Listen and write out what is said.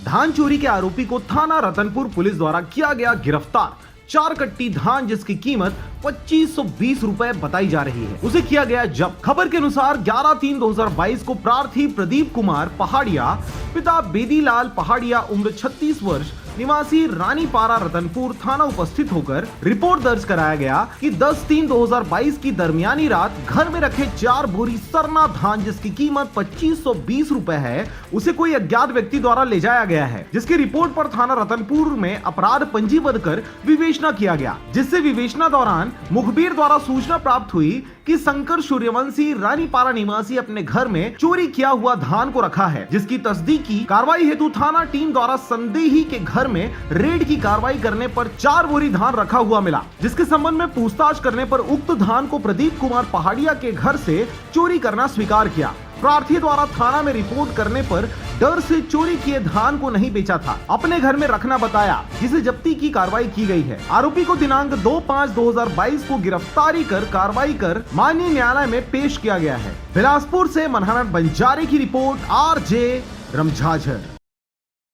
धान चोरी के आरोपी को थाना रतनपुर पुलिस द्वारा किया गया गिरफ्तार। 4 कट्टी धान जिसकी कीमत 2520 रुपए बताई जा रही है, उसे किया गया जब्त। खबर के अनुसार 11/3/2022 को प्रार्थी प्रदीप कुमार पहाड़िया, पिता बेदीलाल पहाड़िया, उम्र 36 वर्ष, निवासी रानीपारा रतनपुर थाना उपस्थित होकर रिपोर्ट दर्ज कराया गया कि 10/3/2022 की दरमियानी रात घर में रखे 4 बोरी सरना धान जिसकी कीमत 2520 रुपए है, उसे कोई अज्ञात व्यक्ति द्वारा ले जाया गया है, जिसकी रिपोर्ट पर थाना रतनपुर में अपराध पंजीबद्ध कर विवेचना किया गया। जिससे विवेचना दौरान मुखबिर द्वारा सूचना प्राप्त हुई कि शंकर सूर्यवंशी रानीपारा निवासी अपने घर में चोरी किया हुआ धान को रखा है, जिसकी तस्दीकी कार्रवाई हेतु थाना टीम द्वारा संदेही के घर में रेड की कार्रवाई करने पर 4 बोरी धान रखा हुआ मिला, जिसके संबंध में पूछताछ करने पर उक्त धान को प्रदीप कुमार पहाड़िया के घर से चोरी करना स्वीकार किया। प्रार्थी द्वारा थाना में रिपोर्ट करने पर डर से चोरी किए धान को नहीं बेचा था, अपने घर में रखना बताया, जिसे जब्ती की कार्रवाई की गई है। आरोपी को दिनांक 2/5/2022 को गिरफ्तारी कर कार्रवाई कर माननीय न्यायालय में पेश किया गया है। बिलासपुर से मनहरन बंजारे की रिपोर्ट, RJ रमझाझर।